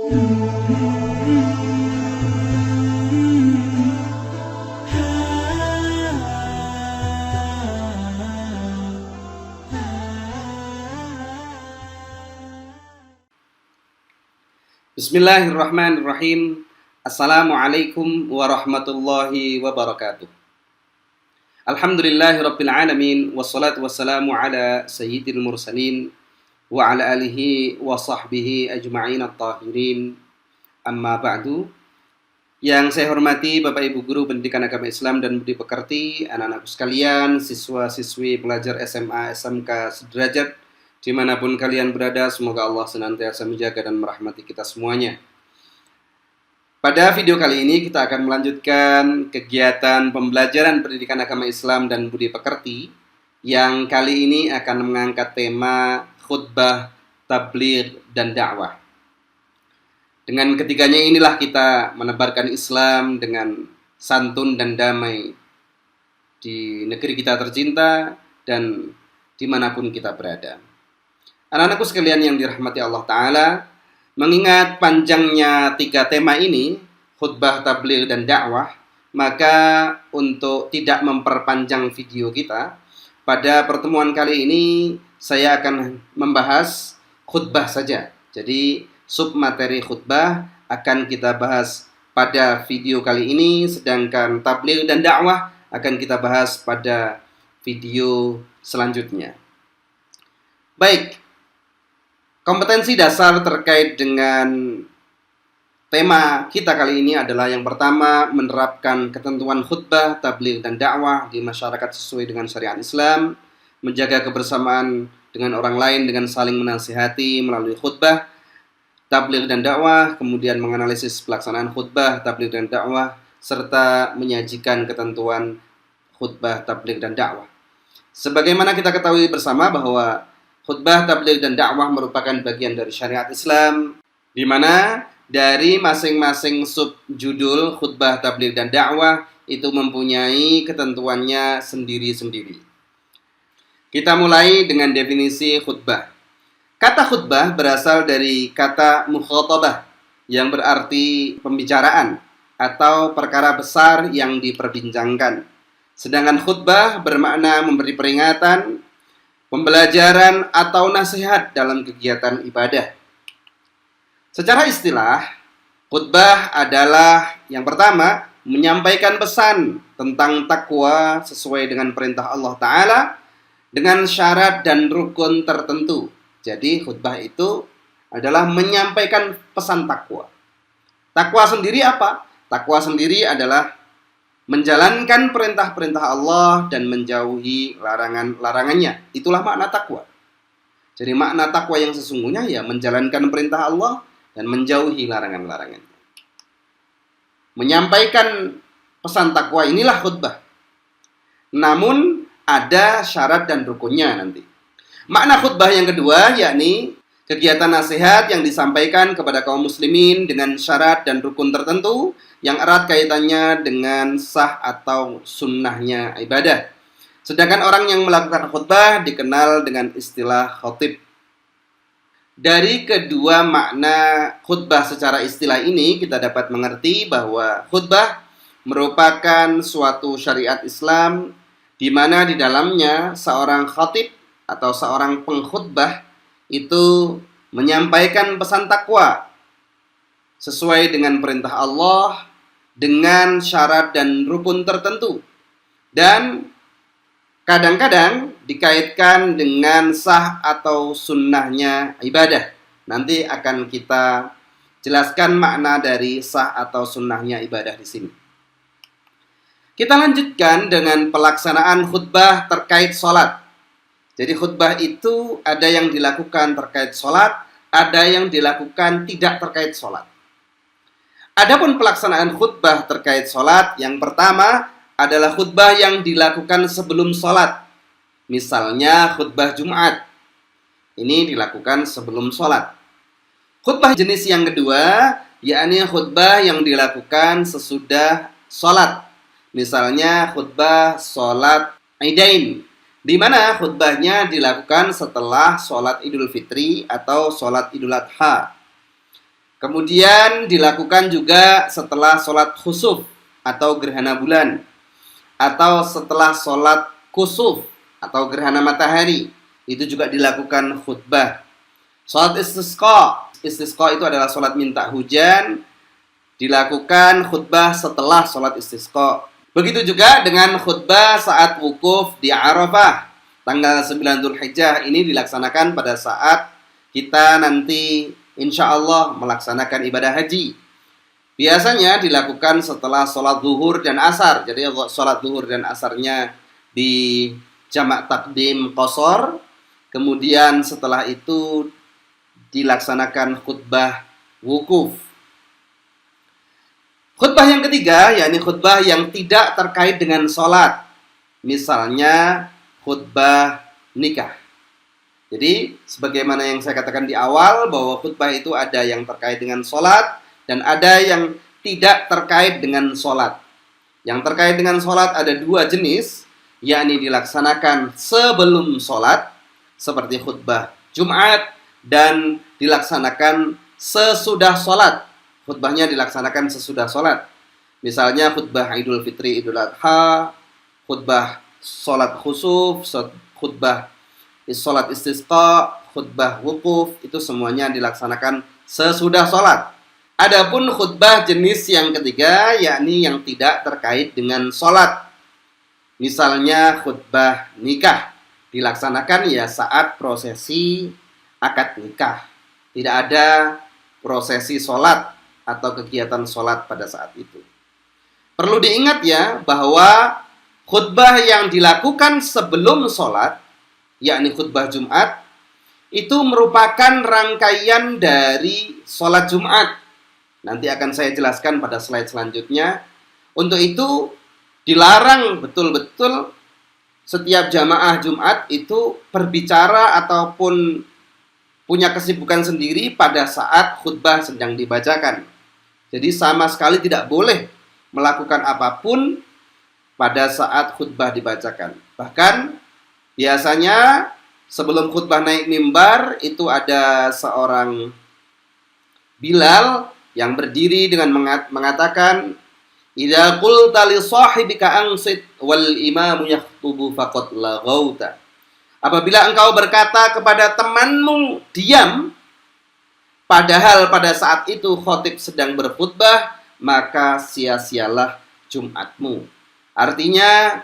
Bismillahirrahmanirrahim. Assalamualaikum warahmatullahi wabarakatuh. Alhamdulillahirabbil alamin wassalatu wassalamu ala sayyidil mursalin wa ala alihi wa sahbihi ajma'in at-tahirin. Amma ba'du. Yang saya hormati Bapak Ibu guru pendidikan agama Islam dan budi pekerti, anak-anakku sekalian, siswa-siswi pelajar SMA, SMK sederajat dimanapun kalian berada, semoga Allah senantiasa menjaga dan merahmati kita semuanya. Pada video kali ini kita akan melanjutkan kegiatan pembelajaran pendidikan agama Islam dan budi pekerti yang kali ini akan mengangkat tema khutbah, tabligh, dan dakwah. Dengan ketiganya inilah kita menebarkan Islam dengan santun dan damai di negeri kita tercinta dan dimanapun kita berada. Anak-anakku sekalian yang dirahmati Allah Ta'ala, mengingat panjangnya 3 tema ini, khutbah, tabligh, dan dakwah, maka untuk tidak memperpanjang video kita, pada pertemuan kali ini saya akan membahas khutbah saja. Jadi submateri khutbah akan kita bahas pada video kali ini, sedangkan tabligh dan dakwah akan kita bahas pada video selanjutnya. Baik. Kompetensi dasar terkait dengan tema kita kali ini adalah yang pertama, menerapkan ketentuan khutbah, tabligh, dan dakwah di masyarakat sesuai dengan syariat Islam, menjaga kebersamaan dengan orang lain dengan saling menasihati melalui khutbah, tabligh, dan dakwah, kemudian menganalisis pelaksanaan khutbah, tabligh, dan dakwah, serta menyajikan ketentuan khutbah, tabligh, dan dakwah. Sebagaimana kita ketahui bersama bahwa khutbah, tabligh, dan dakwah merupakan bagian dari syariat Islam, di mana dari masing-masing subjudul khutbah, tabligh, dan dakwah itu mempunyai ketentuannya sendiri-sendiri. Kita mulai dengan definisi khutbah. Kata khutbah berasal dari kata mukhatabah yang berarti pembicaraan atau perkara besar yang diperbincangkan. Sedangkan khutbah bermakna memberi peringatan, pembelajaran, atau nasihat dalam kegiatan ibadah. Secara istilah, khutbah adalah yang pertama, menyampaikan pesan tentang takwa sesuai dengan perintah Allah Ta'ala dengan syarat dan rukun tertentu. Jadi khutbah itu adalah menyampaikan pesan takwa. Takwa sendiri apa? Takwa sendiri adalah menjalankan perintah-perintah Allah dan menjauhi larangan-larangannya. Itulah makna takwa. Jadi makna takwa yang sesungguhnya ya menjalankan perintah Allah dan menjauhi larangan-larangannya. Menyampaikan pesan takwa inilah khutbah. Namun ada syarat dan rukunnya nanti. Makna khutbah yang kedua yakni kegiatan nasihat yang disampaikan kepada kaum muslimin dengan syarat dan rukun tertentu yang erat kaitannya dengan sah atau sunnahnya ibadah. Sedangkan orang yang melakukan khutbah dikenal dengan istilah khatib. Dari kedua makna khutbah secara istilah ini kita dapat mengerti bahwa khutbah merupakan suatu syariat Islam di mana di dalamnya seorang khatib atau seorang pengkhutbah itu menyampaikan pesan takwa sesuai dengan perintah Allah dengan syarat dan rukun tertentu, dan kadang-kadang dikaitkan dengan sah atau sunnahnya ibadah. Nanti akan kita jelaskan makna dari sah atau sunnahnya ibadah di sini. Kita lanjutkan dengan pelaksanaan khutbah terkait sholat. Jadi khutbah itu ada yang dilakukan terkait sholat, ada yang dilakukan tidak terkait sholat. Adapun pelaksanaan khutbah terkait sholat, yang pertama adalah khutbah yang dilakukan sebelum sholat. Misalnya khutbah Jumat. Ini dilakukan sebelum sholat. Khutbah jenis yang kedua, yakni khutbah yang dilakukan sesudah sholat. Misalnya khutbah sholat Idain, di mana khutbahnya dilakukan setelah sholat Idul Fitri atau sholat Idul Adha. Kemudian dilakukan juga setelah sholat khusuf atau gerhana bulan, atau setelah sholat kusuf atau gerhana matahari. Itu juga dilakukan khutbah. Sholat istisqa. Istisqa itu adalah sholat minta hujan, dilakukan khutbah setelah sholat istisqa. Begitu juga dengan khutbah saat wukuf di Arafah. Tanggal 9 Dzulhijjah ini dilaksanakan pada saat kita nanti insya Allah melaksanakan ibadah haji. Biasanya dilakukan setelah sholat zuhur dan asar. Jadi sholat zuhur dan asarnya di jamak takdim qashar. Kemudian setelah itu dilaksanakan khutbah wukuf. Khutbah yang ketiga, yakni khutbah yang tidak terkait dengan sholat. Misalnya khutbah nikah. Jadi sebagaimana yang saya katakan di awal, bahwa khutbah itu ada yang terkait dengan sholat dan ada yang tidak terkait dengan sholat. Yang terkait dengan sholat ada dua jenis, yakni dilaksanakan sebelum sholat, seperti khutbah Jumat, dan dilaksanakan sesudah sholat. Khutbahnya dilaksanakan sesudah sholat. Misalnya khutbah Idul Fitri, Idul Adha, khutbah sholat khusuf, khutbah sholat istisqa, khutbah wukuf, itu semuanya dilaksanakan sesudah sholat. Adapun khutbah jenis yang ketiga, yakni yang tidak terkait dengan sholat. Misalnya khutbah nikah, dilaksanakan ya saat prosesi akad nikah. Tidak ada prosesi sholat atau kegiatan sholat pada saat itu. Perlu diingat ya, bahwa khutbah yang dilakukan sebelum sholat, yakni khutbah Jumat, itu merupakan rangkaian dari sholat Jumat. Nanti akan saya jelaskan pada slide selanjutnya. Untuk itu dilarang betul-betul setiap jamaah Jumat itu berbicara ataupun punya kesibukan sendiri pada saat khutbah sedang dibacakan. Jadi sama sekali tidak boleh melakukan apapun pada saat khutbah dibacakan. Bahkan biasanya sebelum khutbah naik mimbar itu ada seorang Bilal yang berdiri dengan mengatakan, "Idza qulta li sahibika ansit wal imamu yakhutubu faqad laghauta." Apabila engkau berkata kepada temanmu diam, padahal pada saat itu khatib sedang berkhutbah, maka sia-sialah Jumatmu. Artinya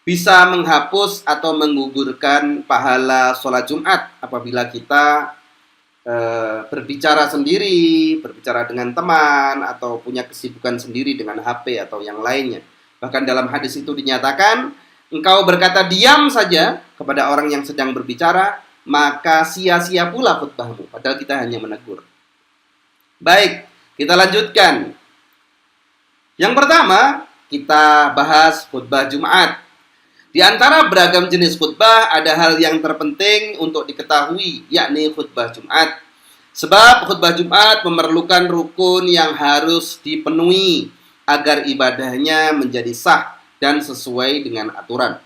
bisa menghapus atau menggugurkan pahala sholat Jumat apabila kita berbicara sendiri, berbicara dengan teman, atau punya kesibukan sendiri dengan HP atau yang lainnya. Bahkan dalam hadis itu dinyatakan, engkau berkata diam saja kepada orang yang sedang berbicara, maka sia-sia pula khutbahmu, padahal kita hanya menegur. Baik, kita lanjutkan. Yang pertama, kita bahas khutbah Jumat. Di antara beragam jenis khutbah, ada hal yang terpenting untuk diketahui, yakni khutbah Jumat. Sebab khutbah Jumat memerlukan rukun yang harus dipenuhi agar ibadahnya menjadi sah dan sesuai dengan aturan.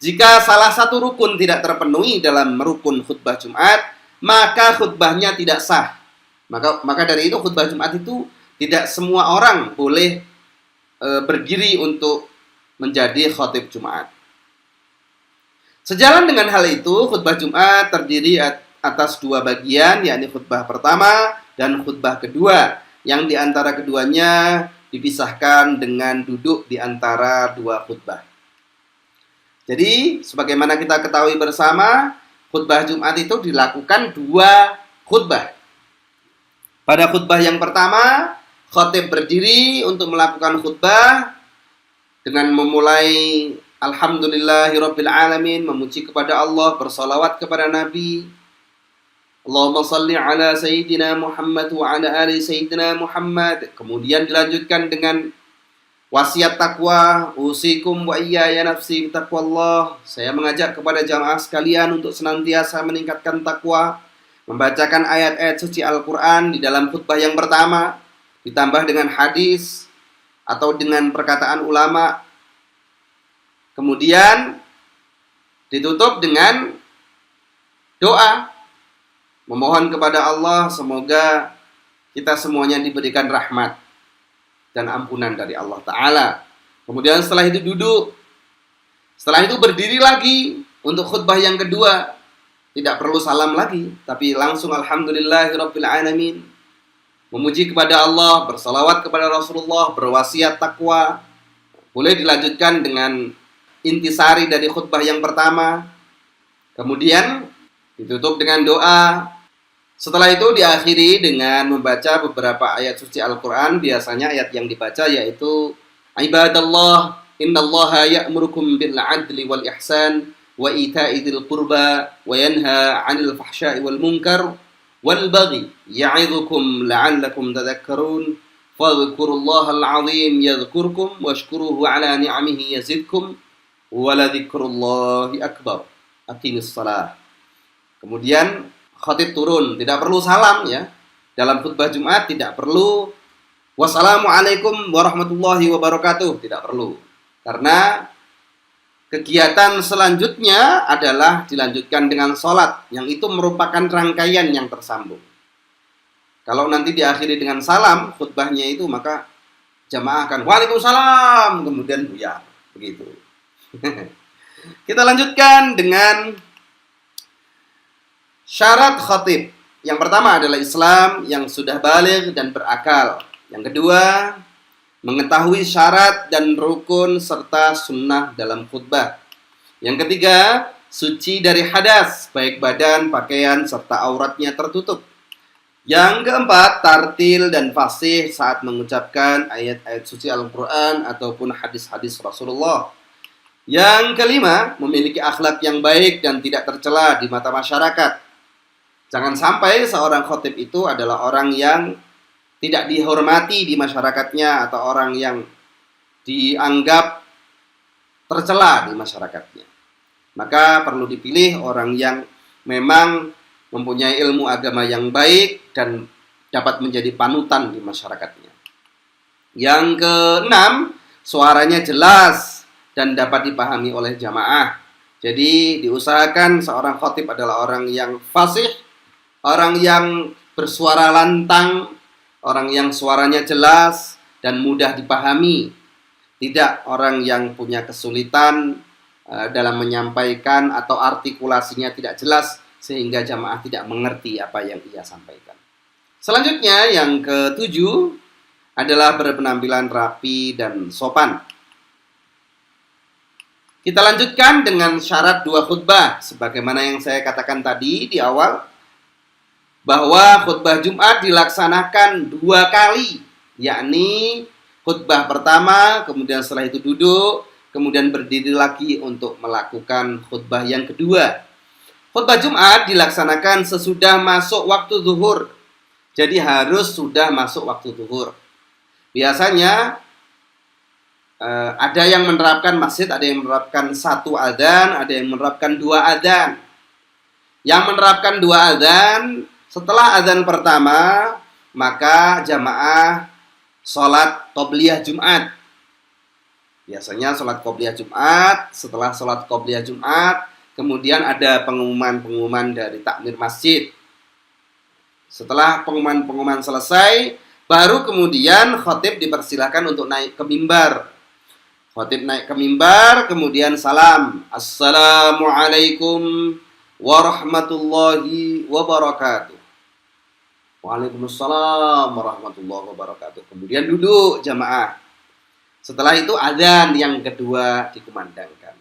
Jika salah satu rukun tidak terpenuhi dalam rukun khutbah Jumat, maka khutbahnya tidak sah. Maka dari itu khutbah Jumat itu tidak semua orang boleh berdiri untuk menjadi khatib Jumat. Sejalan dengan hal itu, khutbah Jumat terdiri atas dua bagian, yakni khutbah pertama dan khutbah kedua, yang di antara keduanya dipisahkan dengan duduk di antara dua khutbah. Jadi, sebagaimana kita ketahui bersama, khutbah Jumat itu dilakukan dua khutbah. Pada khutbah yang pertama, khatib berdiri untuk melakukan khutbah dengan memulai Alhamdulillahirabbil alamin, memuji kepada Allah, bersalawat kepada Nabi. Allahumma salli ala sayyidina Muhammad wa ala ali sayyidina Muhammad. Kemudian dilanjutkan dengan wasiat takwa, usikum wa iyaya nafsi taqwallah. Saya mengajak kepada jamaah sekalian untuk senantiasa meningkatkan takwa, membacakan ayat-ayat suci Al-Qur'an di dalam khutbah yang pertama, ditambah dengan hadis atau dengan perkataan ulama. Kemudian ditutup dengan doa, memohon kepada Allah semoga kita semuanya diberikan rahmat dan ampunan dari Allah Ta'ala. Kemudian setelah itu duduk. Setelah itu berdiri lagi untuk khutbah yang kedua. Tidak perlu salam lagi, tapi langsung alhamdulillahirabbil alamin. Memuji kepada Allah, bersalawat kepada Rasulullah, berwasiat takwa. Boleh dilanjutkan dengan intisari dari khutbah yang pertama. Kemudian ditutup dengan doa. Setelah itu diakhiri dengan membaca beberapa ayat suci Al-Quran. Biasanya ayat yang dibaca yaitu Ibadallah, innallaha ya'murukum bil adli wal ihsan wa ita'i dzil qurba wa yanha 'anil fahsya'i wal munkar wal baghi ya'idzukum la'allakum tadhakkarun fadhkurullahal 'azim yadhkurkum washkuruhu 'ala ni'amihi yazidkum wa ladzikrullahi akbar. Aqimis shalah. Kemudian khatib turun, tidak perlu salam ya. Dalam khutbah Jumat tidak perlu wassalamualaikum warahmatullahi wabarakatuh, tidak perlu. Karena kegiatan selanjutnya adalah dilanjutkan dengan sholat, yang itu merupakan rangkaian yang tersambung. Kalau nanti diakhiri dengan salam khutbahnya itu, maka jamaah akan waalaikumsalam, kemudian buyar, begitu. Kita lanjutkan dengan syarat khatib. Yang pertama adalah Islam yang sudah baligh dan berakal. Yang kedua, mengetahui syarat dan rukun serta sunnah dalam khutbah. Yang ketiga, suci dari hadas, baik badan, pakaian, serta auratnya tertutup. Yang keempat, tartil dan fasih saat mengucapkan ayat-ayat suci Al-Quran ataupun hadis-hadis Rasulullah. Yang kelima, memiliki akhlak yang baik dan tidak tercela di mata masyarakat. Jangan sampai seorang khatib itu adalah orang yang tidak dihormati di masyarakatnya atau orang yang dianggap tercela di masyarakatnya. Maka perlu dipilih orang yang memang mempunyai ilmu agama yang baik dan dapat menjadi panutan di masyarakatnya. Yang keenam, suaranya jelas dan dapat dipahami oleh jamaah. Jadi diusahakan seorang khatib adalah orang yang fasih, orang yang bersuara lantang, orang yang suaranya jelas dan mudah dipahami. Tidak orang yang punya kesulitan dalam menyampaikan atau artikulasinya tidak jelas sehingga jamaah tidak mengerti apa yang ia sampaikan. Selanjutnya yang ketujuh adalah berpenampilan rapi dan sopan. Kita lanjutkan dengan syarat dua khutbah. Sebagaimana yang saya katakan tadi di awal, bahwa khutbah Jumat dilaksanakan dua kali, yakni khutbah pertama, kemudian setelah itu duduk, kemudian berdiri lagi untuk melakukan khutbah yang kedua. Khutbah Jumat dilaksanakan sesudah masuk waktu zuhur, jadi harus sudah masuk waktu zuhur. Biasanya ada yang menerapkan masjid, ada yang menerapkan satu adzan, ada yang menerapkan dua adzan. Yang menerapkan dua adzan, setelah adzan pertama, maka jamaah sholat qobliyah Jumat. Biasanya sholat qobliyah Jumat, setelah sholat qobliyah Jumat, kemudian ada pengumuman-pengumuman dari takmir masjid. Setelah pengumuman-pengumuman selesai, baru kemudian khatib dipersilakan untuk naik ke mimbar. Khatib naik ke mimbar, kemudian salam. Assalamualaikum warahmatullahi wabarakatuh. Waalaikumsalam warahmatullahi wabarakatuh. Kemudian duduk jamaah. Setelah itu adzan yang kedua dikumandangkan.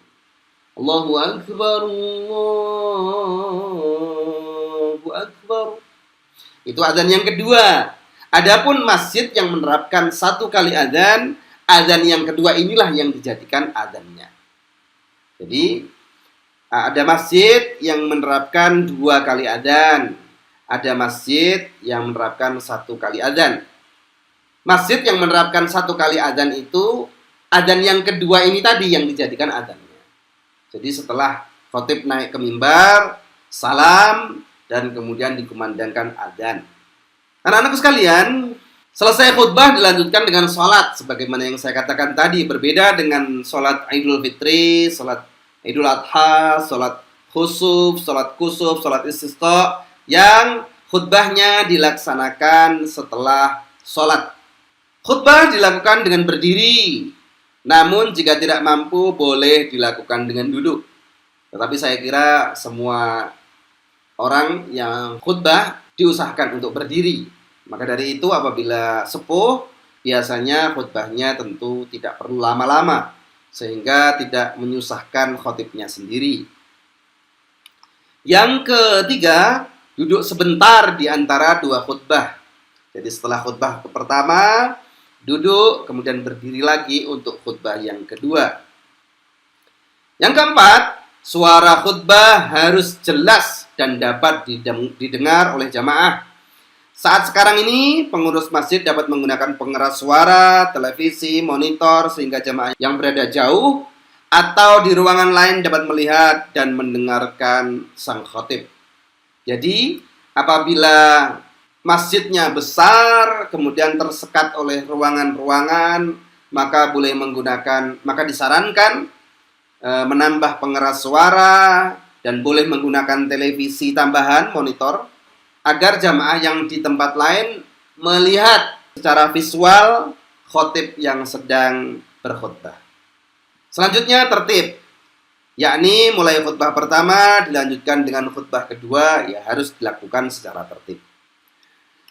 Allahu akbar, Allahu akbar. Itu adzan yang kedua. Adapun masjid yang menerapkan satu kali adzan yang kedua inilah yang dijadikan adzannya. Jadi ada masjid yang menerapkan dua kali adzan. Ada masjid yang menerapkan satu kali adzan. Masjid yang menerapkan satu kali adzan itu, adzan yang kedua ini tadi yang dijadikan adzannya. Jadi setelah khatib naik ke mimbar, salam, dan kemudian dikumandangkan adzan. Anak-anakku sekalian, selesai khutbah dilanjutkan dengan sholat. Sebagaimana yang saya katakan tadi, berbeda dengan sholat Idul Fitri, sholat Idul Adha, sholat khusuf, sholat kusuf, sholat istisqa, yang khutbahnya dilaksanakan setelah sholat. Khutbah dilakukan dengan berdiri, namun jika tidak mampu boleh dilakukan dengan duduk. Tetapi saya kira semua orang yang khutbah diusahakan untuk berdiri. Maka dari itu apabila sepuh, biasanya khutbahnya tentu tidak perlu lama-lama, sehingga tidak menyusahkan khotibnya sendiri. Yang ketiga, duduk sebentar di antara dua khutbah. Jadi setelah khutbah pertama, duduk, kemudian berdiri lagi untuk khutbah yang kedua. Yang keempat, suara khutbah harus jelas dan dapat didengar oleh jamaah. Saat sekarang ini, pengurus masjid dapat menggunakan pengeras suara, televisi, monitor, sehingga jamaah yang berada jauh atau di ruangan lain dapat melihat dan mendengarkan sang khatib. Jadi, apabila masjidnya besar, kemudian tersekat oleh ruangan-ruangan, maka disarankan menambah pengeras suara dan boleh menggunakan televisi tambahan, monitor, agar jamaah yang di tempat lain melihat secara visual khotib yang sedang berkhutbah. Selanjutnya tertib, yakni mulai khutbah pertama dilanjutkan dengan khutbah kedua, ya harus dilakukan secara tertib.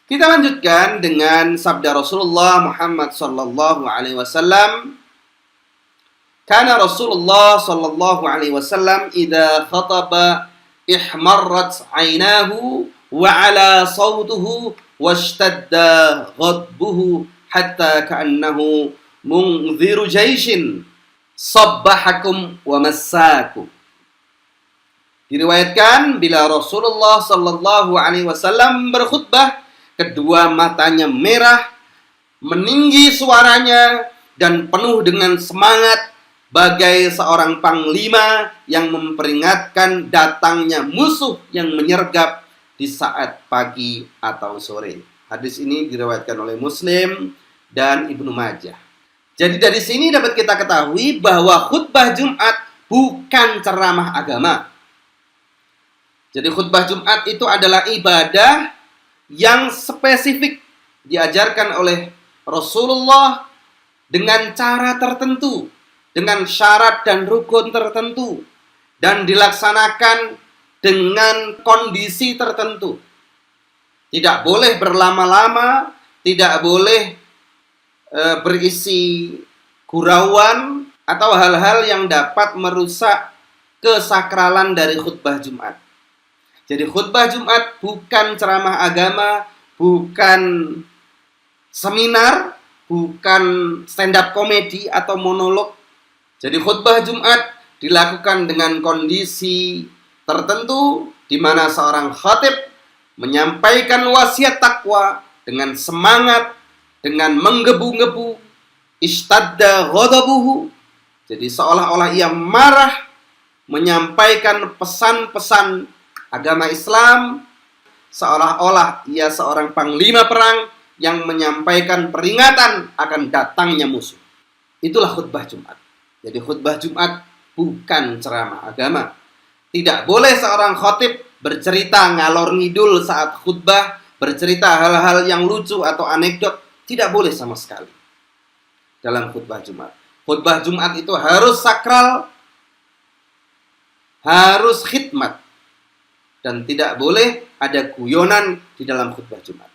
Kita lanjutkan dengan sabda Rasulullah Muhammad sallallahu alaihi wasallam. Kana Rasulullah sallallahu alaihi wasallam idza khataba ihmarrat 'ainahu wa 'ala sawtuhu washtadda ghadbuhu hatta ka'annahu munziru jaishin sabbahakum wa massakum. Diriwayatkan bila Rasulullah sallallahu alaihi wasallam berkhutbah, kedua matanya merah, meninggi suaranya dan penuh dengan semangat bagai seorang panglima yang memperingatkan datangnya musuh yang menyergap di saat pagi atau sore. Hadis ini diriwayatkan oleh Muslim dan Ibnu Majah. Jadi dari sini dapat kita ketahui bahwa khutbah Jumat bukan ceramah agama. Jadi khutbah Jumat itu adalah ibadah yang spesifik diajarkan oleh Rasulullah dengan cara tertentu, dengan syarat dan rukun tertentu, dan dilaksanakan dengan kondisi tertentu. Tidak boleh berlama-lama, tidak boleh berisi gurauan atau hal-hal yang dapat merusak kesakralan dari khutbah Jumat. Jadi khutbah Jumat bukan ceramah agama, bukan seminar, bukan stand up komedi atau monolog. Jadi khutbah Jumat dilakukan dengan kondisi tertentu di mana seorang khatib menyampaikan wasiat takwa dengan semangat, dengan menggebu-gebu, ishtadda ghadabuhu. Jadi seolah-olah ia marah, menyampaikan pesan-pesan agama Islam, seolah-olah ia seorang panglima perang yang menyampaikan peringatan akan datangnya musuh. Itulah khutbah Jumat. Jadi khutbah Jumat bukan ceramah agama. Tidak boleh seorang khatib bercerita ngalor ngidul saat khutbah, bercerita hal-hal yang lucu atau anekdot. Tidak boleh sama sekali dalam khutbah Jumat. Khutbah Jumat itu harus sakral, harus khidmat, dan tidak boleh ada guyonan di dalam khutbah Jumat.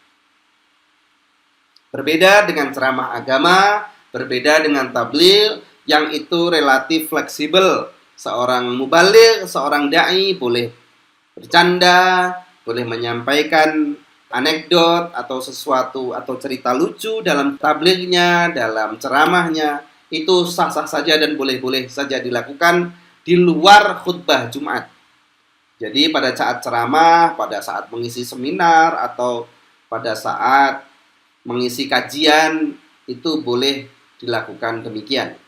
Berbeda dengan ceramah agama, berbeda dengan tabligh yang itu relatif fleksibel. Seorang mubaligh, seorang da'i boleh bercanda, boleh menyampaikan anekdot atau sesuatu atau cerita lucu dalam tablighnya, dalam ceramahnya. Itu sah-sah saja dan boleh-boleh saja dilakukan di luar khutbah Jumat. Jadi pada saat ceramah, pada saat mengisi seminar, atau pada saat mengisi kajian, itu boleh dilakukan demikian.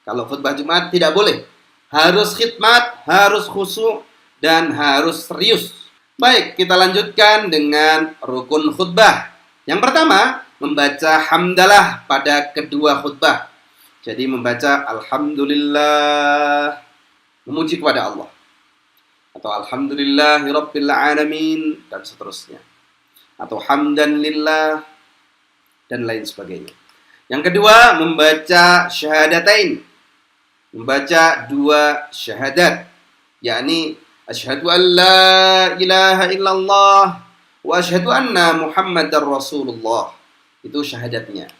Kalau khutbah Jumat tidak boleh. Harus khidmat, harus khusyuk, dan harus serius. Baik, kita lanjutkan dengan rukun khutbah. Yang pertama, membaca hamdalah pada kedua khutbah. Jadi membaca alhamdulillah, memuji kepada Allah. atau alhamdulillahirabbil alamin dan seterusnya, atau hamdan lillah dan lain sebagainya. Yang kedua, membaca syahadatain, membaca dua syahadat, yakni asyhadu an la ilaha illallah wa asyhadu anna muhammadar rasulullah. Itu syahadatnya.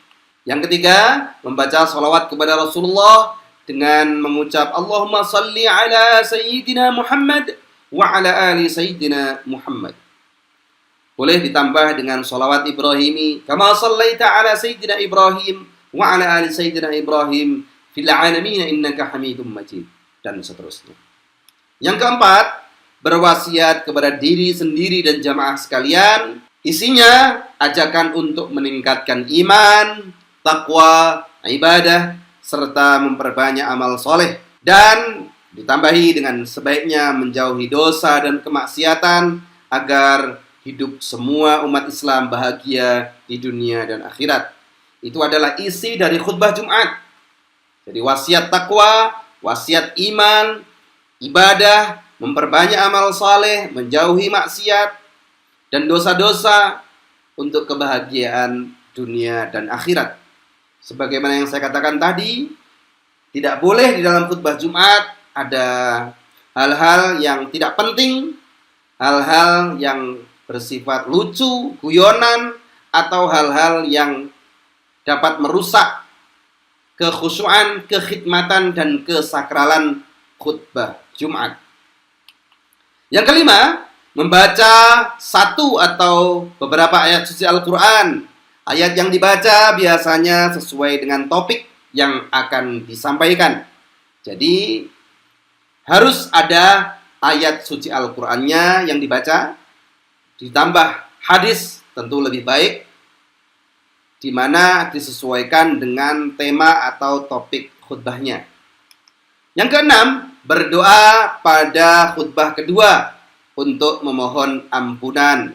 Yang ketiga, membaca salawat kepada Rasulullah dengan mengucap Allahumma salli ala sayyidina Muhammad wa ala ali sayyidina Muhammad. Boleh ditambah dengan salawat Ibrahimi, kama sallaita ala sayyidina Ibrahim wa ala ali sayyidina Ibrahim fil alamin innaka Hamidum Majid, dan seterusnya. Yang keempat, berwasiat kepada diri sendiri dan jamaah sekalian. Isinya ajakan untuk meningkatkan iman, takwa, ibadah, serta memperbanyak amal soleh. Dan ditambahi dengan sebaiknya menjauhi dosa dan kemaksiatan agar hidup semua umat Islam bahagia di dunia dan akhirat. Itu adalah isi dari khutbah Jumat. Jadi wasiat takwa, wasiat iman, ibadah, memperbanyak amal saleh, menjauhi maksiat dan dosa-dosa untuk kebahagiaan dunia dan akhirat. Sebagaimana yang saya katakan tadi, tidak boleh di dalam khutbah Jumat ada hal-hal yang tidak penting, hal-hal yang bersifat lucu, guyonan, atau hal-hal yang dapat merusak kekhusyuan, kekhidmatan, dan kesakralan khutbah Jumat. Yang kelima, membaca satu atau beberapa ayat suci Al-Quran. Ayat yang dibaca biasanya sesuai dengan topik yang akan disampaikan. Jadi harus ada ayat suci Al-Qurannya yang dibaca, ditambah hadis tentu lebih baik, di mana disesuaikan dengan tema atau topik khutbahnya. Yang keenam, berdoa pada khutbah kedua untuk memohon ampunan,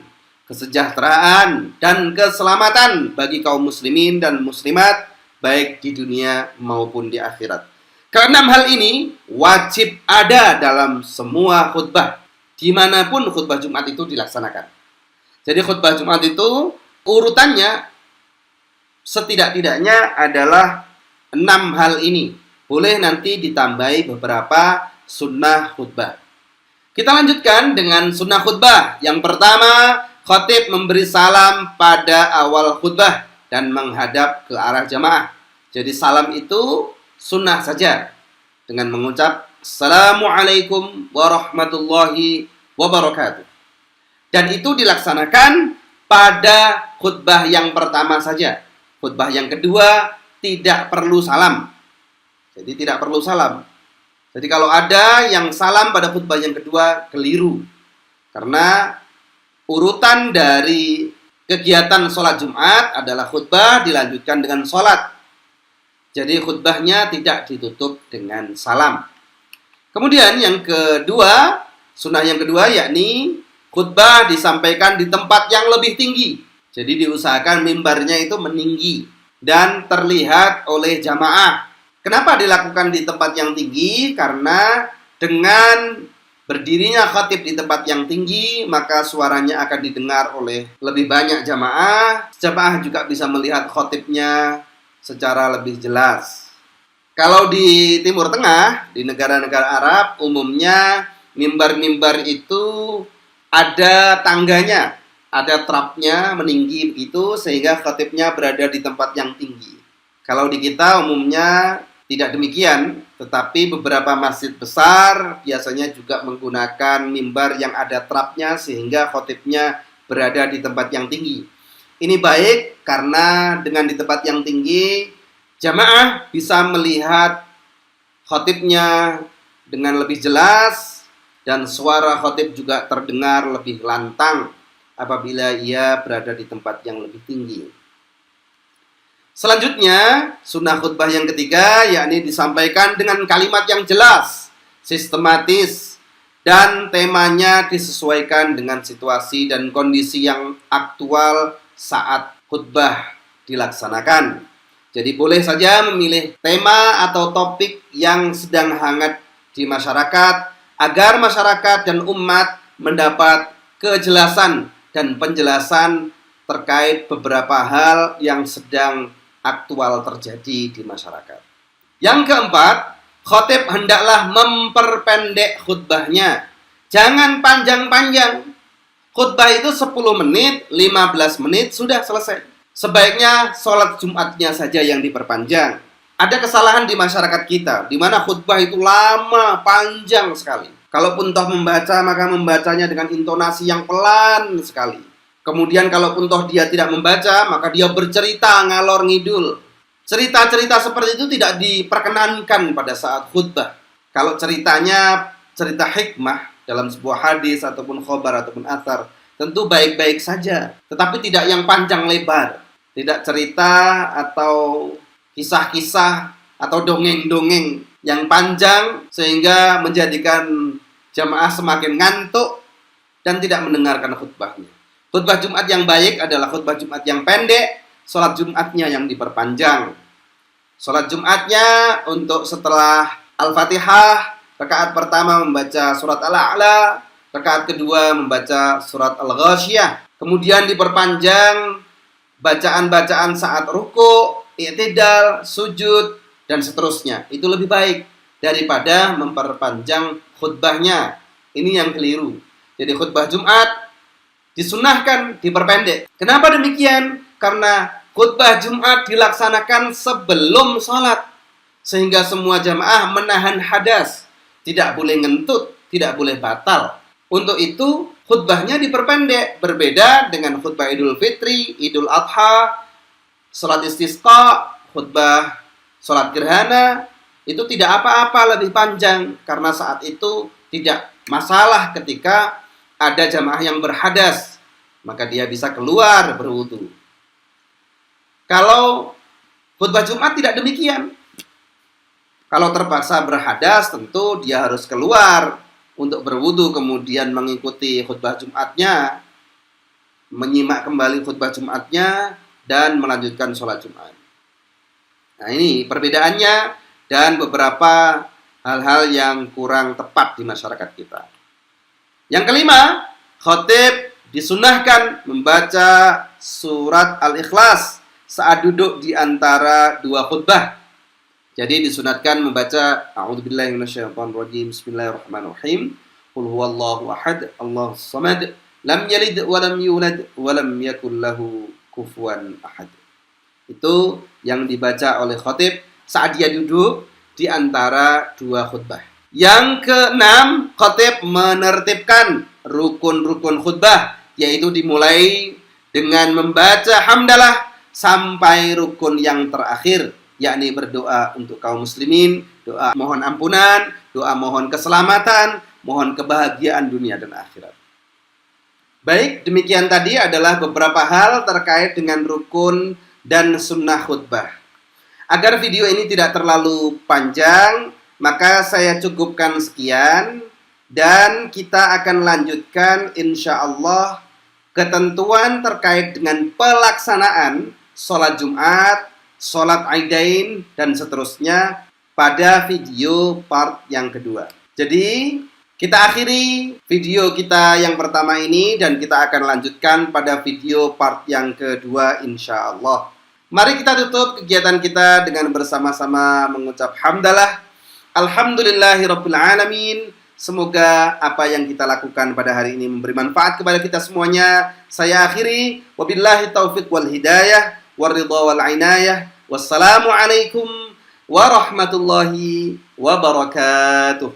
kesejahteraan, dan keselamatan bagi kaum muslimin dan muslimat, baik di dunia maupun di akhirat. Keenam hal ini wajib ada dalam semua khutbah, dimanapun khutbah Jumat itu dilaksanakan. Jadi khutbah Jumat itu urutannya setidak-tidaknya adalah 6 hal ini. Boleh nanti ditambahi beberapa sunnah khutbah. Kita lanjutkan dengan sunnah khutbah. Yang pertama, khatib memberi salam pada awal khutbah dan menghadap ke arah jamaah. Jadi salam itu sunnah saja dengan mengucap Assalamualaikum warahmatullahi wabarakatuh. Dan itu dilaksanakan pada khutbah yang pertama saja. Khutbah yang kedua tidak perlu salam. Jadi tidak perlu salam. Jadi kalau ada yang salam pada khutbah yang kedua, keliru. Karena urutan dari kegiatan sholat Jumat adalah khutbah dilanjutkan dengan sholat. Jadi khutbahnya tidak ditutup dengan salam. Kemudian yang kedua, sunnah yang kedua yakni khutbah disampaikan di tempat yang lebih tinggi. Jadi diusahakan mimbarnya itu meninggi dan terlihat oleh jamaah. Kenapa dilakukan di tempat yang tinggi? Karena dengan berdirinya khatib di tempat yang tinggi, maka suaranya akan didengar oleh lebih banyak jamaah. Jamaah juga bisa melihat khatibnya secara lebih jelas. Kalau di Timur Tengah, di negara-negara Arab, umumnya mimbar-mimbar itu ada tangganya, ada trapnya meninggi begitu, sehingga khatibnya berada di tempat yang tinggi. Kalau di kita umumnya tidak demikian, tetapi beberapa masjid besar biasanya juga menggunakan mimbar yang ada trapnya sehingga khotibnya berada di tempat yang tinggi. Ini baik karena dengan di tempat yang tinggi, jamaah bisa melihat khotibnya dengan lebih jelas dan suara khotib juga terdengar lebih lantang apabila ia berada di tempat yang lebih tinggi. Selanjutnya, sunnah khutbah yang ketiga, yakni disampaikan dengan kalimat yang jelas, sistematis, dan temanya disesuaikan dengan situasi dan kondisi yang aktual saat khutbah dilaksanakan. Jadi boleh saja memilih tema atau topik yang sedang hangat di masyarakat agar masyarakat dan umat mendapat kejelasan dan penjelasan terkait beberapa hal yang sedang aktual terjadi di masyarakat. Yang keempat, khatib hendaklah memperpendek khutbahnya. Jangan panjang-panjang. Khutbah itu 10 menit, 15 menit sudah selesai. Sebaiknya sholat Jumatnya saja yang diperpanjang. Ada kesalahan di masyarakat kita, di mana khutbah itu lama, panjang sekali. Kalaupun toh membaca, maka membacanya dengan intonasi yang pelan sekali. Kemudian kalaupun toh dia tidak membaca, maka dia bercerita ngalor ngidul. Cerita-cerita seperti itu tidak diperkenankan pada saat khutbah. Kalau ceritanya cerita hikmah dalam sebuah hadis ataupun khobar ataupun athar, tentu baik-baik saja. Tetapi tidak yang panjang lebar. Tidak cerita atau kisah-kisah atau dongeng-dongeng yang panjang sehingga menjadikan jamaah semakin ngantuk dan tidak mendengarkan khutbahnya. Khutbah Jumat yang baik adalah khutbah Jumat yang pendek, sholat Jumatnya yang diperpanjang. Sholat Jumatnya untuk setelah Al-Fatihah, rakaat pertama membaca surat Al-A'la, rakaat kedua membaca surat Al-Ghasyiyah. Kemudian diperpanjang bacaan-bacaan saat ruku', i'tidal, sujud, dan seterusnya. Itu lebih baik daripada memperpanjang khutbahnya. Ini yang keliru. Jadi khutbah Jumat disunahkan diperpendek. Kenapa demikian? Karena khutbah Jumat dilaksanakan sebelum sholat, sehingga semua jamaah menahan hadas, tidak boleh ngentut, tidak boleh batal. Untuk itu khutbahnya diperpendek, berbeda dengan khutbah Idul Fitri, Idul Adha, sholat istisqa, khutbah sholat gerhana. Itu tidak apa-apa lebih panjang, karena saat itu tidak masalah ketika ada jamaah yang berhadas, maka dia bisa keluar berwudu. Kalau khutbah Jumat tidak demikian. Kalau terpaksa berhadas, tentu dia harus keluar untuk berwudu, kemudian mengikuti khutbah Jumatnya, menyimak kembali khutbah Jumatnya, dan melanjutkan sholat Jumat. Nah, ini perbedaannya dan beberapa hal-hal yang kurang tepat di masyarakat kita. Yang kelima, khatib disunahkan membaca surat Al-Ikhlas saat duduk di antara dua khutbah. Jadi disunatkan membaca A'udzubillahi minasyaitonirrajim, Bismillahirrahmanirrahim. Qul huwallahu ahad, Allahus samad, lam yalid wa lam yulad wa lam yakul lahu kufuwan ahad. Itu yang dibaca oleh khatib saat dia duduk di antara dua khutbah. Yang keenam, khatib menertibkan rukun-rukun khutbah, yaitu dimulai dengan membaca hamdalah sampai rukun yang terakhir, yakni berdoa untuk kaum muslimin, doa mohon ampunan, doa mohon keselamatan, mohon kebahagiaan dunia dan akhirat. Baik, demikian tadi adalah beberapa hal terkait dengan rukun dan sunnah khutbah. Agar video ini tidak terlalu panjang, maka saya cukupkan sekian, dan kita akan lanjutkan insya Allah ketentuan terkait dengan pelaksanaan sholat Jumat, sholat Aidain, dan seterusnya pada video part yang kedua. Jadi, kita akhiri video kita yang pertama ini, dan kita akan lanjutkan pada video part yang kedua insya Allah. Mari kita tutup kegiatan kita dengan bersama-sama mengucap hamdalah. Alhamdulillahirabbil alamin. Semoga apa yang kita lakukan pada hari ini memberi manfaat kepada kita semuanya. Saya akhiri, wabillahi taufiq wal hidayah, waridha wal inayah. Wassalamualaikum warahmatullahi wabarakatuh.